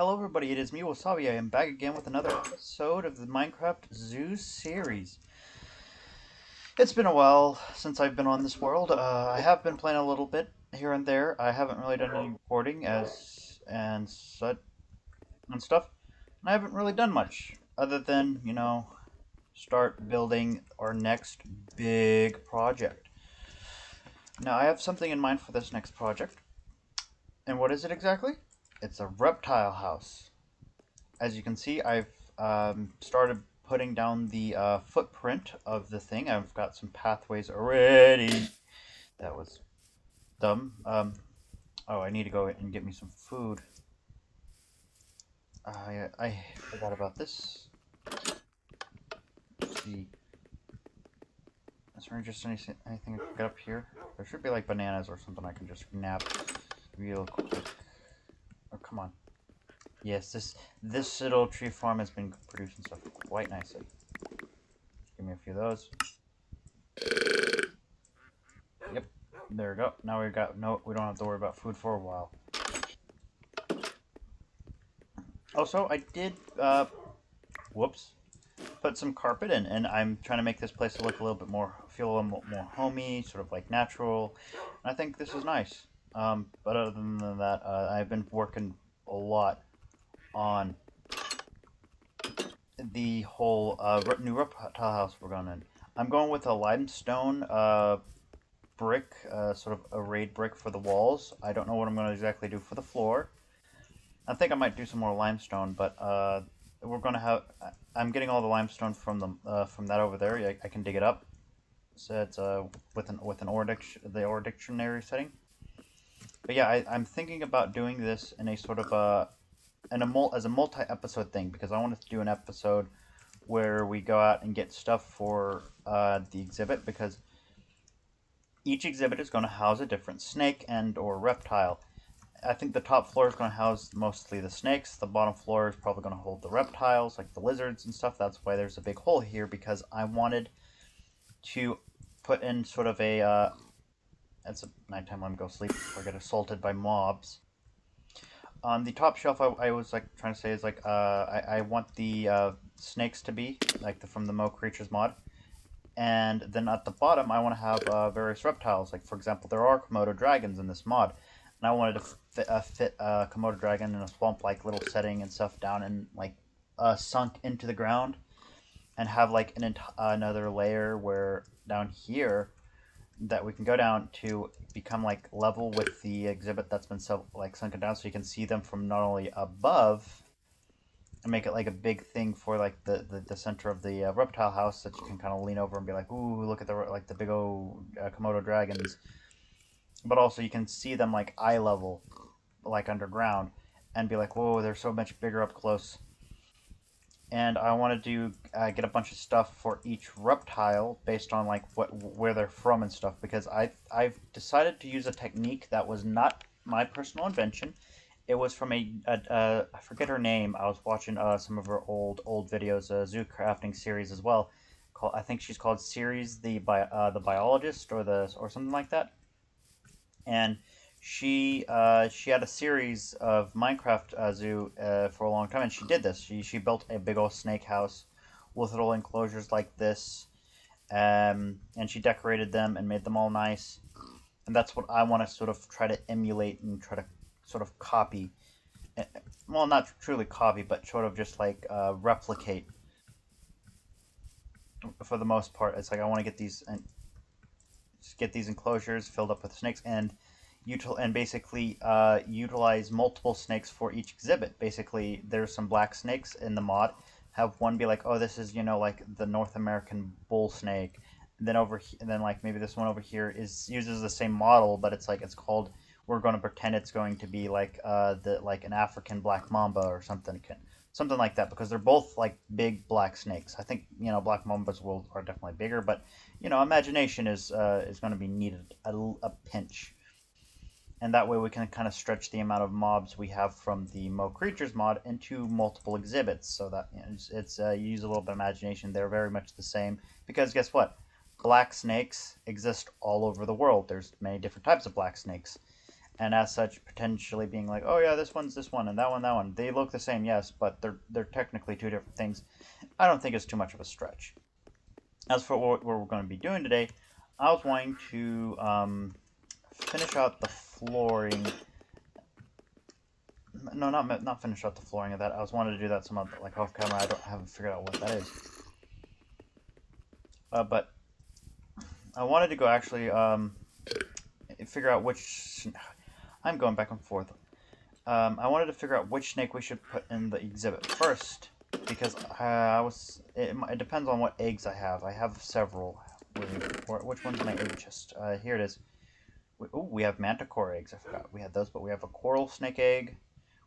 Hello everybody, it is me, Wasabi. I am back again with another episode of the Minecraft Zoo series. It's been a while since I've been on this world. I have been playing a little bit here and there. I haven't really done any recording and stuff. And I haven't really done much other than, start building our next big project. Now I have something in mind for this next project. And what is it exactly? It's a reptile house. As you can see, I've started putting down the footprint of the thing. I've got some pathways already. That was dumb. Oh, I need to go and get me some food. I forgot about this. Let's see. Is there just anything I can get up here? There should be like bananas or something I can just nab real quick. Oh, come on. Yes, this little tree farm has been producing stuff quite nicely. Give me a few of those. Yep, there we go. Now we don't have to worry about food for a while. Also, I did whoops, put some carpet in, and I'm trying to make this place look a little bit more, feel a little more homey, sort of like natural. And I think this is nice. But other than that, I've been working a lot on the whole new reptile house we're going in. I'm going with a limestone brick, sort of arrayed brick for the walls. I don't know what I'm going to exactly do for the floor. I think I might do some more limestone, but we're going to have. I'm getting all the limestone from that over there. I can dig it up. So it's with an ore dictionary setting. But yeah, I'm thinking about doing this in a sort of as a multi-episode thing, because I wanted to do an episode where we go out and get stuff for the exhibit, because each exhibit is going to house a different snake and or reptile. I think the top floor is going to house mostly the snakes. The bottom floor is probably going to hold the reptiles, like the lizards and stuff. That's why there's a big hole here, because I wanted to put in sort of a it's a nighttime, let me go sleep or get assaulted by mobs. On the top shelf, I was like trying to say is like I want the snakes to be like from the Mo Creatures mod, and then at the bottom I want to have various reptiles. Like for example, there are Komodo dragons in this mod, and I wanted to fit a Komodo dragon in a swamp-like little setting and stuff down and like sunk into the ground, and have like another layer where down here that we can go down to become like level with the exhibit that's been sunken down, so you can see them from not only above, and make it like a big thing for like the center of the reptile house that you can kind of lean over and be like, ooh, look at the big old Komodo dragons. But also you can see them like eye level, like underground, and be like, whoa, they're so much bigger up close. And I wanted to get a bunch of stuff for each reptile based on like where they're from and stuff, because I've decided to use a technique that was not my personal invention. It was from I forget her name. I was watching some of her old videos, zoo crafting series as well. I think she's called Series the biologist or something like that. And she had a series of Minecraft zoo for a long time, and she did this. She built a big old snake house with little enclosures like this, and she decorated them and made them all nice. And that's what I want to sort of try to emulate and try to sort of copy. Well, not truly copy, but sort of just like replicate. For the most part, it's like I want to get these enclosures filled up with snakes and basically utilize multiple snakes for each exhibit. Basically, there's some black snakes in the mod. Have one be like, oh, this is like the North American bull snake. And then like maybe this one over here uses the same model, but it's called. We're going to pretend it's going to be like an African black mamba or something like that, because they're both like big black snakes. I think black mambas are definitely bigger, but imagination is going to be needed a pinch. And that way we can kind of stretch the amount of mobs we have from the Mo Creatures mod into multiple exhibits, so that you use a little bit of imagination. They're very much the same, because guess what? Black snakes exist all over the world. There's many different types of black snakes. and as such potentially being like, oh yeah, this one's this one and that one. They look the same, yes, but they're technically two different things. I don't think it's too much of a stretch. As for what we're going to be doing today, I was wanting to finish out the flooring. No, not finish out the flooring of that. I was wanting to do that some other, like off camera. Haven't figured out what that is. But I wanted to go actually figure out which. I'm going back and forth. I wanted to figure out which snake we should put in the exhibit first, because it depends on what eggs I have. I have several. Which one's my egg chest? Here it is. We have manticore eggs. I forgot we had those, but we have a coral snake egg.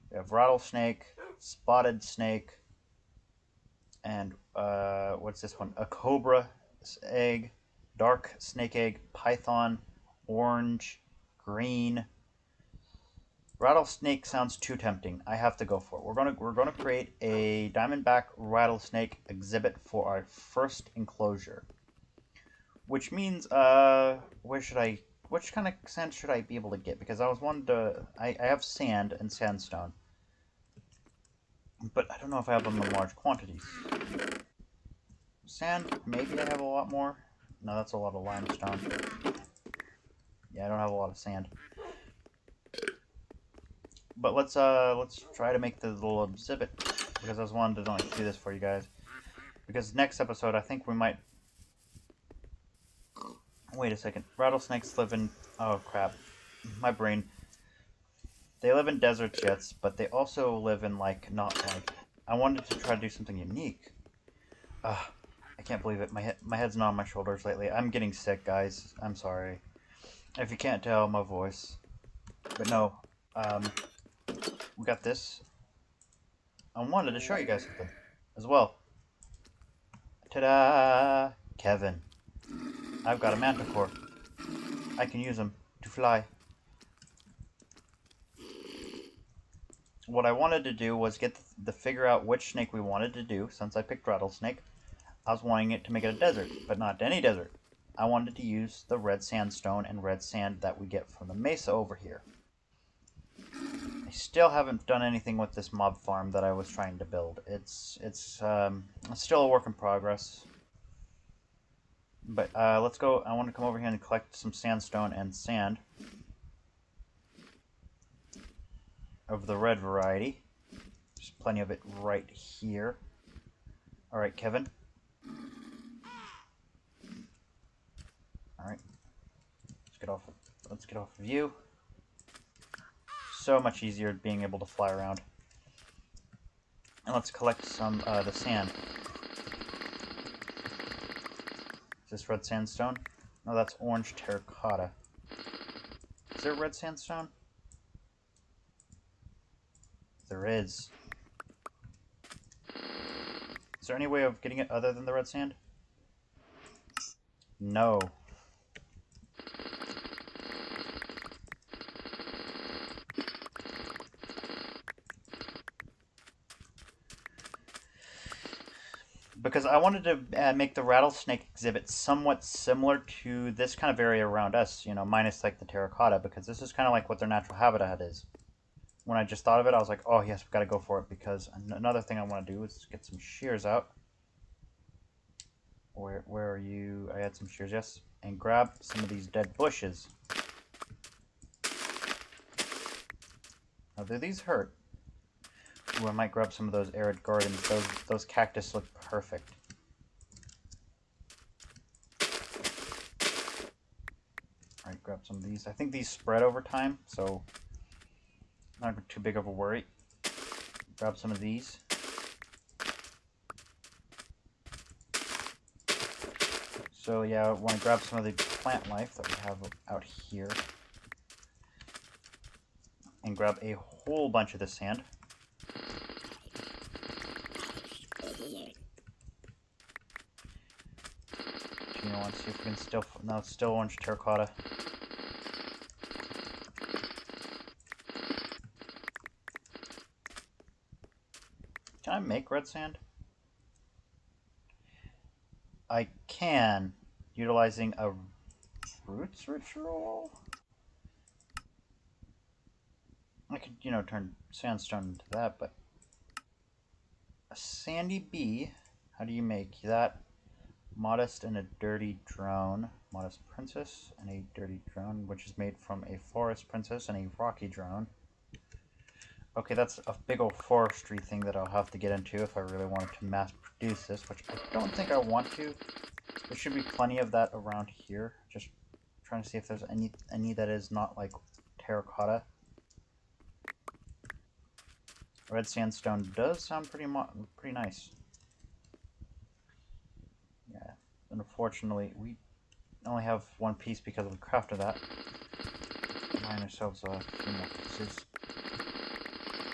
We have rattlesnake, spotted snake, and what's this one? A cobra egg, dark snake egg, python, orange, green. Rattlesnake sounds too tempting. I have to go for it. We're gonna create a Diamondback Rattlesnake Exhibit for our first enclosure, which means which kind of sand should I be able to get? Because I was wanting to. I have sand and sandstone, but I don't know if I have them in large quantities. Sand, maybe I have a lot more. No, that's a lot of limestone. Yeah, I don't have a lot of sand. But let's try to make the little exhibit, because I was wanting to do this for you guys. Because next episode, I think we might. Wait a second. Rattlesnakes live in. Oh crap, my brain. They live in deserts, yes, but they also live in not like. I wanted to try to do something unique. I can't believe it. My head's not on my shoulders lately. I'm getting sick, guys. I'm sorry. If you can't tell my voice. But no, we got this. I wanted to show you guys something as well. Ta-da! Kevin. I've got a manticore. I can use them to fly. What I wanted to do was get figure out which snake we wanted to do. Since I picked rattlesnake, I was wanting it to make it a desert, but not any desert. I wanted to use the red sandstone and red sand that we get from the mesa over here. I still haven't done anything with this mob farm that I was trying to build. It's still a work in progress. But let's go. I want to come over here and collect some sandstone and sand of the red variety. There's plenty of it right here. All right, Kevin. All right. Let's get off of you. So much easier being able to fly around. And let's collect some the sand. Is this red sandstone? No, that's orange terracotta. Is there red sandstone? There is. Is there any way of getting it other than the red sand? No. Because I wanted to make the rattlesnake exhibit somewhat similar to this kind of area around us, minus like the terracotta, because this is kind of like what their natural habitat is. When I just thought of it, I was like, oh yes, we've got to go for it, because another thing I want to do is get some shears out. Where are you? I had some shears, yes. And grab some of these dead bushes. Now, do these hurt? Ooh, I might grab some of those arid gardens. Those cactus look perfect. Alright, grab some of these. I think these spread over time, so not too big of a worry. Grab some of these. So yeah, I want to grab some of the plant life that we have out here. And grab a whole bunch of the sand. Let's see if we can still... No, it's still orange terracotta. Can I make red sand? I can, utilizing a roots ritual. I could, you know, turn sandstone into that, but a sandy bee, how do you make that? Modest and a dirty drone. Modest princess and a dirty drone, which is made from a forest princess and a rocky drone. Okay, that's a big old forestry thing that I'll have to get into if I really wanted to mass produce this, which I don't think I want to. There should be plenty of that around here. Just trying to see if there's any that is not like terracotta. Red sandstone does sound pretty nice. Yeah, unfortunately we only have one piece because we crafted that. Mine ourselves a few more pieces.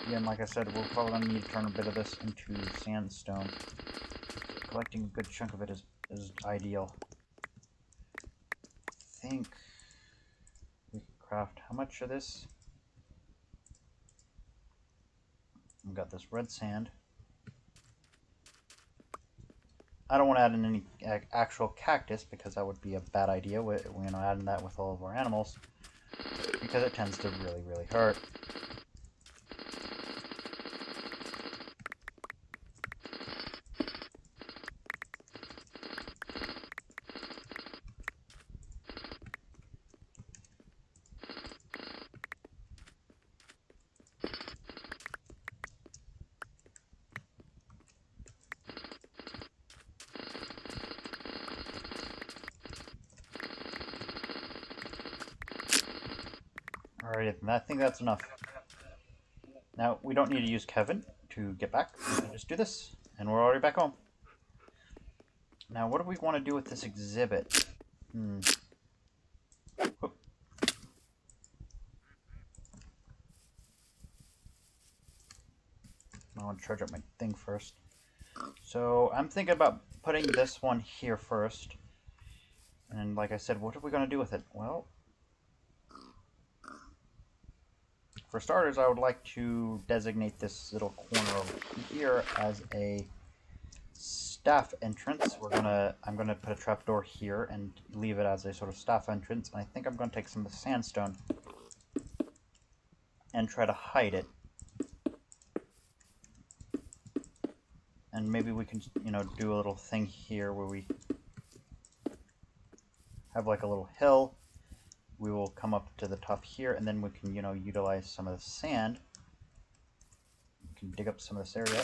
Again, like I said, we're probably going to need to turn a bit of this into sandstone. Collecting a good chunk of it is ideal. I think we can craft how much of this? We've got this red sand. I don't want to add in any actual cactus because that would be a bad idea. We're adding that with all of our animals because it tends to really, really hurt. Alright, I think that's enough. Now, we don't need to use Kevin to get back. We can just do this, and we're already back home. Now, what do we want to do with this exhibit? Whoop. I want to charge up my thing first. So, I'm thinking about putting this one here first. And like I said, what are we going to do with it? Well, for starters, I would like to designate this little corner over here as a staff entrance. I'm gonna put a trapdoor here and leave it as a sort of staff entrance. And I think I'm gonna take some of the sandstone and try to hide it. And maybe we can, you know, do a little thing here where we have like a little hill. We will come up to the top here, and then we can, you know, utilize some of the sand. We can dig up some of this area.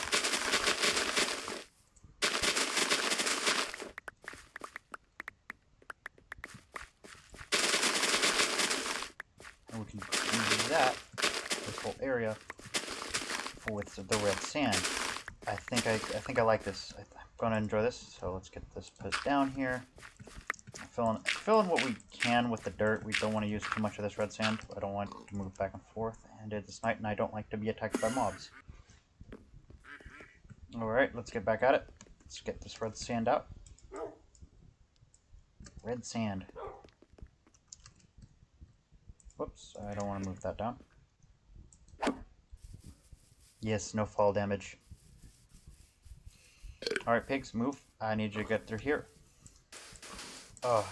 And we can use that, this whole area, with the red sand. I think I like this. I'm gonna enjoy this. So let's get this put down here. Fill in what we can with the dirt. We don't want to use too much of this red sand. I don't want to move back and forth. And it's night, and I don't like to be attacked by mobs. Alright, let's get back at it. Let's get this red sand out. Red sand. Whoops, I don't want to move that down. Yes, no fall damage. Alright, pigs, move. I need you to get through here. Oh,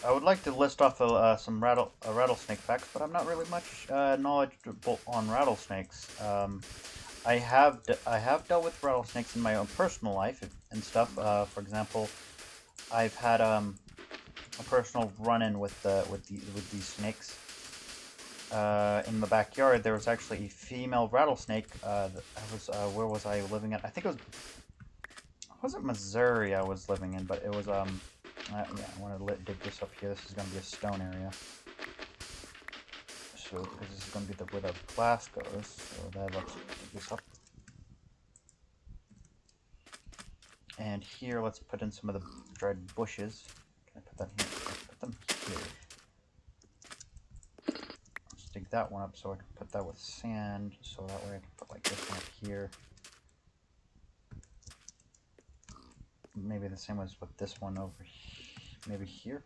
I would like to list off some rattlesnake facts, but I'm not really much knowledgeable on rattlesnakes. I have dealt with rattlesnakes in my own personal life and stuff. For example, I've had a personal run-in with these snakes. In the backyard, there was actually a female rattlesnake. Where was I living at? I think it wasn't Missouri I was living in, but it was yeah, I want to dig this up here. This is going to be a stone area. So, because this is going to be where the glass goes. So, let's dig this up. And here, let's put in some of the dried bushes. Can I put that here? Put them here. Let's dig that one up so I can put that with sand. So that way I can put like this one up here. Maybe the same as with this one over here. Maybe here.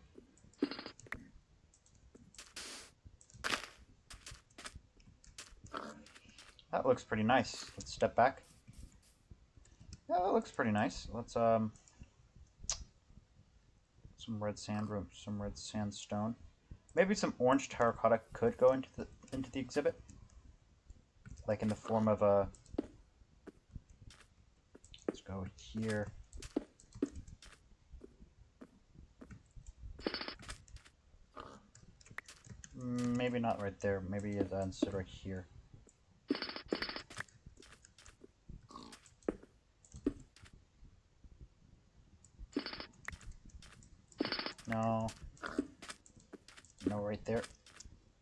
That looks pretty nice. Let's step back. Yeah, that looks pretty nice. Let's some red sandstone. Maybe some orange terracotta could go into the exhibit, like in the form of a. Let's go here. Maybe not right there. Maybe instead right here. No. No, right there.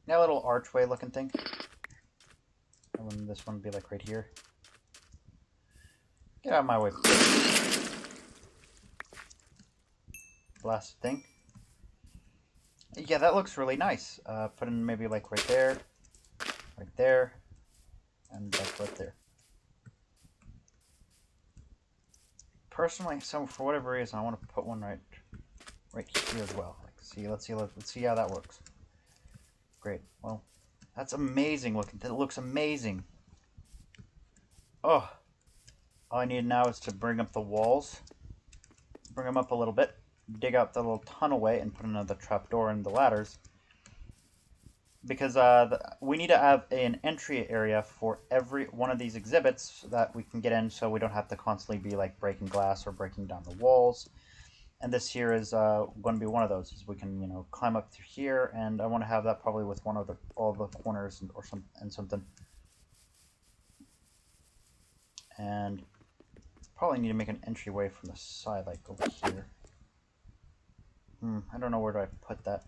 That little archway looking thing. And then this one would be like right here. Get out of my way. Last thing. Yeah, that looks really nice. Put in maybe like right there, and like right there. Personally, so for whatever reason, I want to put one right here as well. Like, let's see how that works. Great. Well, that's amazing looking. That looks amazing. Oh, all I need now is to bring up the walls, bring them up a little bit, dig out the little tunnelway, and put another trapdoor in the ladders. Because we need to have an entry area for every one of these exhibits so that we can get in, so we don't have to constantly be like breaking glass or breaking down the walls. And this here is going to be one of those. Is we can climb up through here, and I want to have that probably with one of all the corners or something. And probably need to make an entryway from the side, like over here. I don't know where do I put that.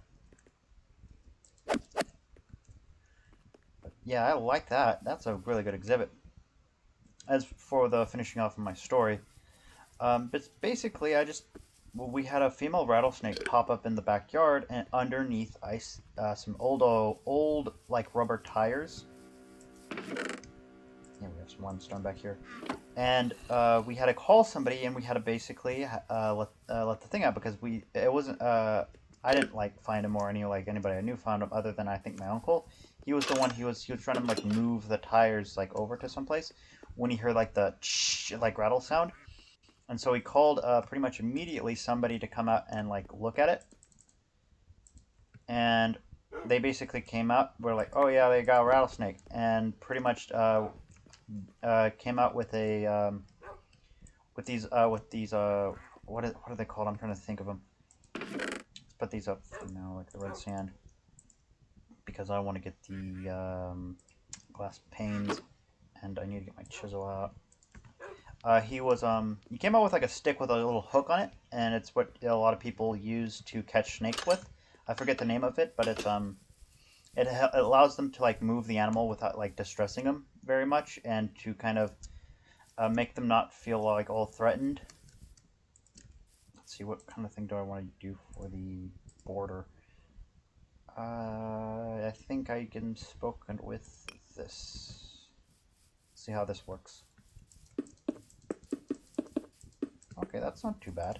But yeah, I like that. That's a really good exhibit. As for the finishing off of my story, but basically we had a female rattlesnake pop up in the backyard, and underneath ice, some old like rubber tires. Yeah, we have some limestone back here, and we had to call somebody, and we had to basically let the thing out because it wasn't I didn't like find him or anybody I knew found him other than I think my uncle. He was the one he was trying to like move the tires like over to someplace when he heard like the like rattle sound. And so he called pretty much immediately somebody to come out and like look at it. And they basically came out. We're like, oh yeah, they got a rattlesnake, and pretty much came out with a with these what are they called? I'm trying to think of them. Let's put these up for now, like the red sand, because I want to get the glass panes, and I need to get my chisel out. He came out with like a stick with a little hook on it, and it's what a lot of people use to catch snakes with. I forget the name of it, but it allows them to like move the animal without like distressing them very much, and to kind of make them not feel like all threatened. Let's see, what kind of thing do I want to do for the border? I think I can spoken with this. Let's see how this works. Okay, that's not too bad.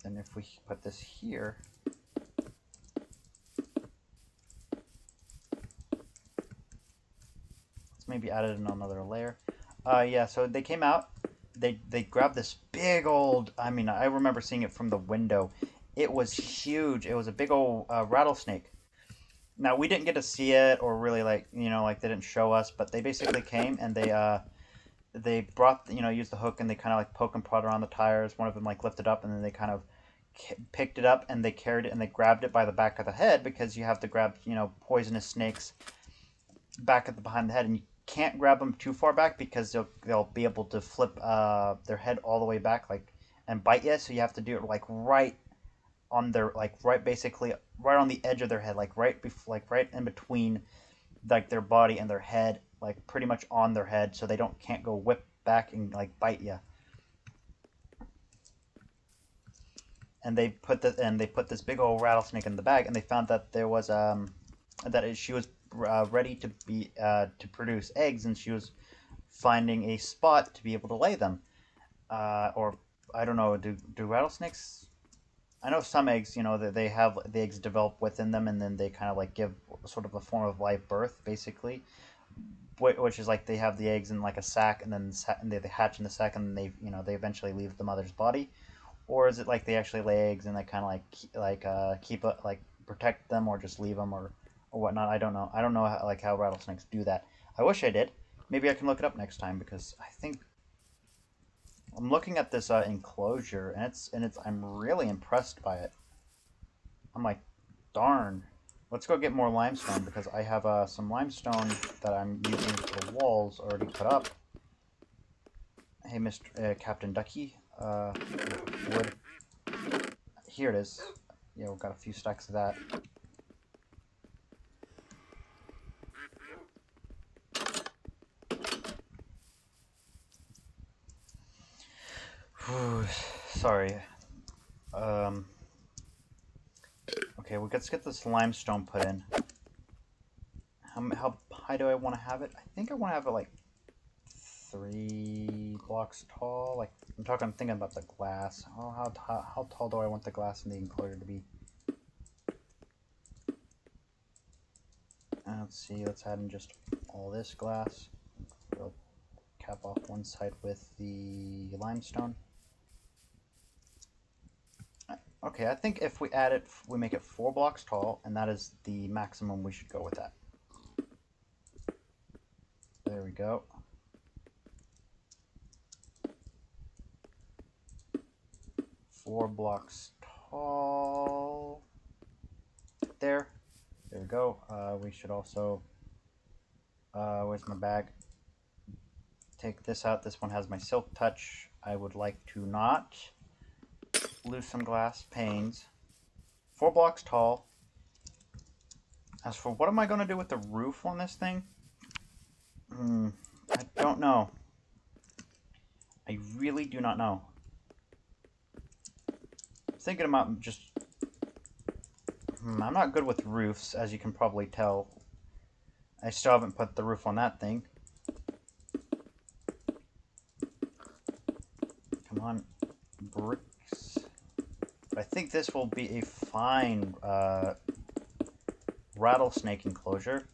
Then if we put this here, let's maybe add it in another layer. Yeah, so they came out. They grabbed this big old. I mean, I remember seeing it from the window. It was huge. It was a big old rattlesnake. Now we didn't get to see it, or really like like they didn't show us, but they basically came and they brought used the hook, and they kind of like poke and prod around the tires. One of them like lifted up, and then they kind of picked it up, and they carried it, and they grabbed it by the back of the head, because you have to grab poisonous snakes back at the behind the head, and you can't grab them too far back because they'll be able to flip their head all the way back like and bite you. So you have to do it like right on their like right basically right on the edge of their head, like right in between like their body and their head, like pretty much on their head, so they can't go whip back and like bite you. And they put this big old rattlesnake in the bag, and they found that there was she was ready to produce eggs, and she was finding a spot to be able to lay them. Or I don't know, do rattlesnakes? I know some eggs, that they have the eggs develop within them, and then they kind of like give sort of a form of live birth, basically, which is like they have the eggs in like a sack, and then they hatch in the sack, and then they eventually leave the mother's body. Or is it like they actually lay eggs and they kind of like keep like protect them or just leave them or whatnot. I don't know. I don't know how rattlesnakes do that. I wish I did. Maybe I can look it up next time because I think I'm looking at this enclosure and it's I'm really impressed by it. I'm like, darn. Let's go get more limestone because I have some limestone that I'm using for the walls already put up. Hey, Mr. Captain Ducky. Wood. Here it is. Yeah, we've got a few stacks of that. Whew, sorry. Okay, well, let's get this limestone put in. How high do I want to have it? I think I want to have it like 3 blocks tall. Like I'm thinking about the glass. Oh, how tall do I want the glass in the enclosure to be? Let's see. Let's add in just all this glass. We'll cap off one side with the limestone. Okay, I think if we add it, we make it 4 blocks tall, and that is the maximum we should go with that. There we go. Four blocks tall. There we go. We should also, where's my bag? Take this out. This one has my silk touch. I would like to not lose some glass panes. 4 blocks tall. As for what am I going to do with the roof on this thing? I don't know. I really do not know. I'm thinking about just... I'm not good with roofs, as you can probably tell. I still haven't put the roof on that thing. Come on. Bricks. But I think this will be a fine rattlesnake enclosure.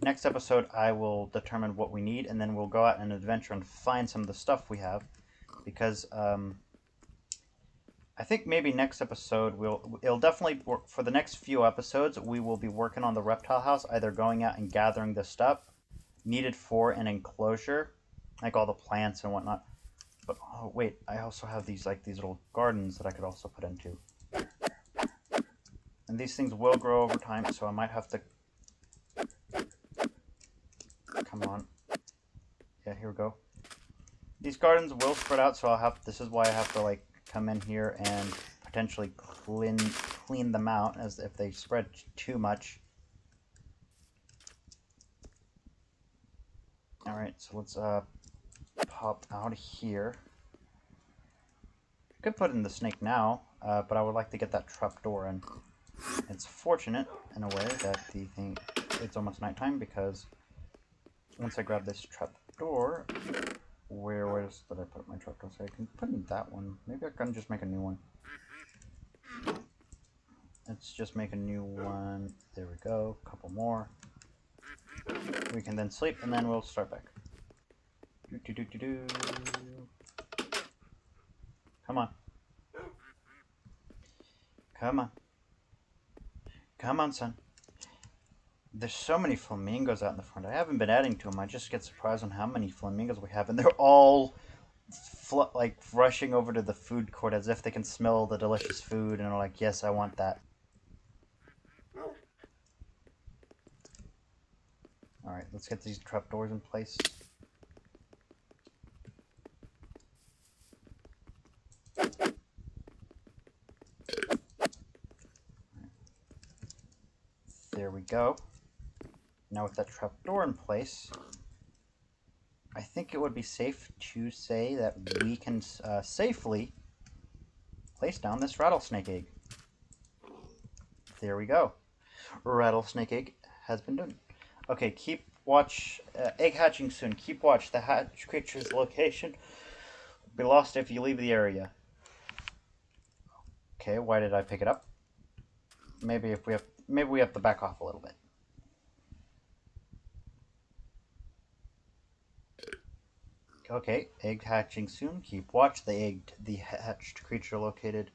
Next episode, I will determine what we need, and then we'll go out on an adventure and find some of the stuff we have. Because I think maybe next episode it'll definitely work. For the next few episodes, we will be working on the reptile house, either going out and gathering the stuff needed for an enclosure, like all the plants and whatnot. But oh wait, I also have these little gardens that I could also put into. And these things will grow over time, so I might have to... Come on. Yeah, here we go. These gardens will spread out, so this is why I have to come in here and potentially clean them out, as if they spread too much. All right, so let's pop out of here. Could put in the snake now, but I would like to get that trapdoor in. It's fortunate in a way that it's almost nighttime, because once I grab this trapdoor, where did I put my trapdoor? So I can put in that one. Maybe I can just make a new one. Let's just make a new one. There we go. A couple more. We can then sleep, and then we'll start back. Come on. Come on. Come on, son. There's so many flamingos out in the front. I haven't been adding to them. I just get surprised on how many flamingos we have, and they're all rushing over to the food court as if they can smell the delicious food and are like, yes, I want that. Alright, let's get these trapdoors in place. There we go. Now with that trapdoor in place, I think it would be safe to say that we can safely place down this rattlesnake egg. There we go. Rattlesnake egg has been done. Okay, keep watch. Egg hatching soon. Keep watch. The hatch creature's location will be lost if you leave the area. Okay, why did I pick it up? Maybe we have to back off a little bit. Okay, egg hatching soon. Keep watch. The hatched creature located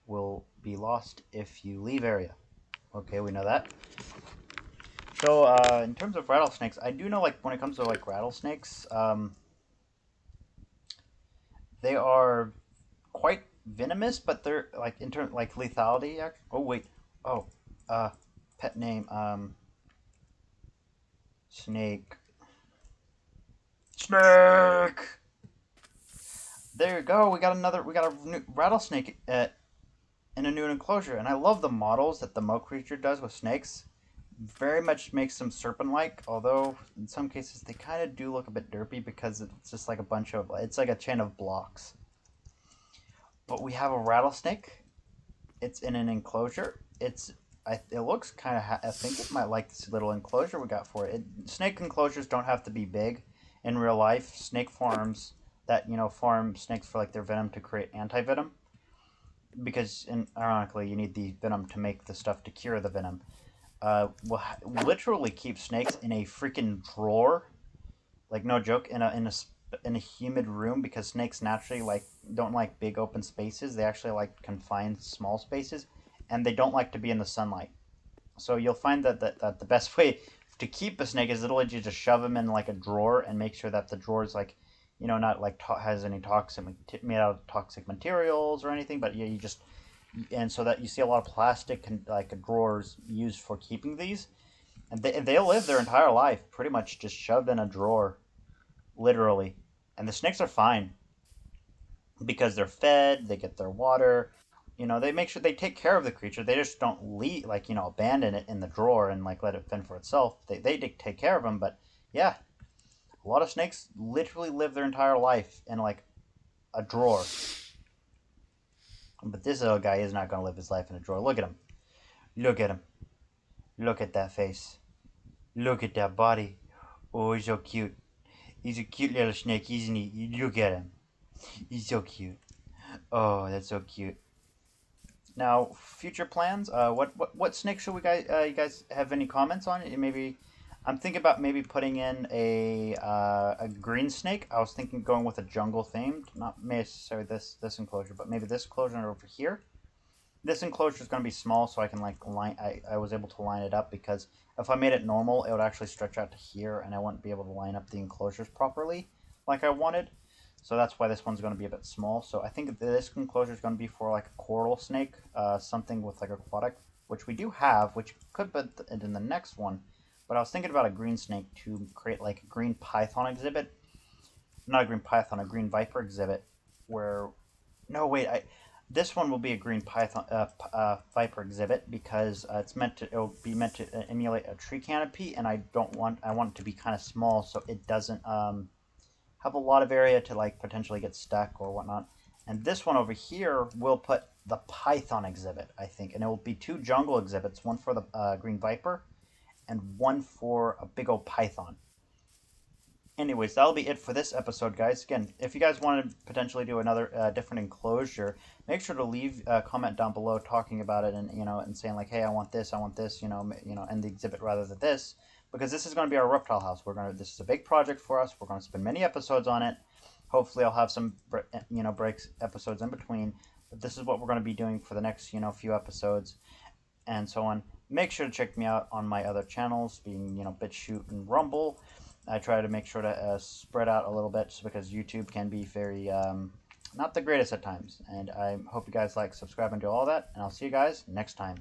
will be lost if you leave area. Okay, we know that. So, in terms of rattlesnakes, I do know, like, when it comes to, like, rattlesnakes, they are quite venomous, but they're, like, in terms, like, lethality. Oh, wait. Oh, uh, pet name, Snake. Snake! There you go. We got a new rattlesnake in a new enclosure, and I love the models that the Mo creature does with snakes. Very much makes them serpent-like, although in some cases they kind of do look a bit derpy because it's just like a bunch of, it's like a chain of blocks. But we have a rattlesnake. It's in an enclosure. It looks kind of, I think it might like this little enclosure we got for it. Snake enclosures don't have to be big in real life. Snake farms that, farm snakes for like their venom to create anti-venom, because ironically you need the venom to make the stuff to cure the venom. Will literally keep snakes in a freaking drawer, like no joke, in a humid room, because snakes naturally don't like big open spaces. They actually like confined small spaces, and they don't like to be in the sunlight. So you'll find that the best way to keep a snake is literally to just shove them in like a drawer and make sure that the drawer is like, not like has any toxic made out of toxic materials or anything, but yeah, you just, and so that you see a lot of plastic and like drawers used for keeping these, and they'll live their entire life pretty much just shoved in a drawer, literally, and the snakes are fine because they're fed, they get their water. They make sure they take care of the creature. They just don't leave, like, abandon it in the drawer and like let it fend for itself. They take care of them, but yeah, a lot of snakes literally live their entire life in like a drawer. But this little guy is not going to live his life in a drawer. Look at him. Look at him. Look at that face. Look at that body. Oh, he's so cute. He's a cute little snake, isn't he? Look at him. He's so cute. Oh, that's so cute. Now, future plans. What snake should we guys? You guys have any comments on it? Maybe I'm thinking about maybe putting in a green snake. I was thinking going with a jungle themed, not necessarily this enclosure, but maybe this enclosure over here. This enclosure is going to be small, so I can like line. I was able to line it up, because if I made it normal, it would actually stretch out to here, and I wouldn't be able to line up the enclosures properly like I wanted. So that's why this one's going to be a bit small. So I think this enclosure is going to be for like a coral snake, something with like aquatic, which we do have, which could put it in the next one. But I was thinking about a green snake to create like a green python exhibit. Not a green python, a green viper exhibit. Where, no wait, this one will be a green python viper exhibit, because it'll be meant to emulate a tree canopy, and I want it to be kind of small so it doesn't have a lot of area to like potentially get stuck or whatnot. And this one over here will put the python exhibit, I think, and it will be two jungle exhibits, one for the green viper and one for a big old python. Anyways, that'll be it for this episode, guys. Again, if you guys want to potentially do another different enclosure, make sure to leave a comment down below talking about it, and and saying like, hey, I want this, and the exhibit rather than this, because this is going to be our reptile house. This is a big project for us. We're going to spend many episodes on it. Hopefully, I'll have some breaks episodes in between. But this is what we're going to be doing for the next few episodes, and so on. Make sure to check me out on my other channels, being BitChute and Rumble. I try to make sure to spread out a little bit, because YouTube can be very not the greatest at times. And I hope you guys like, subscribe, and do all that. And I'll see you guys next time.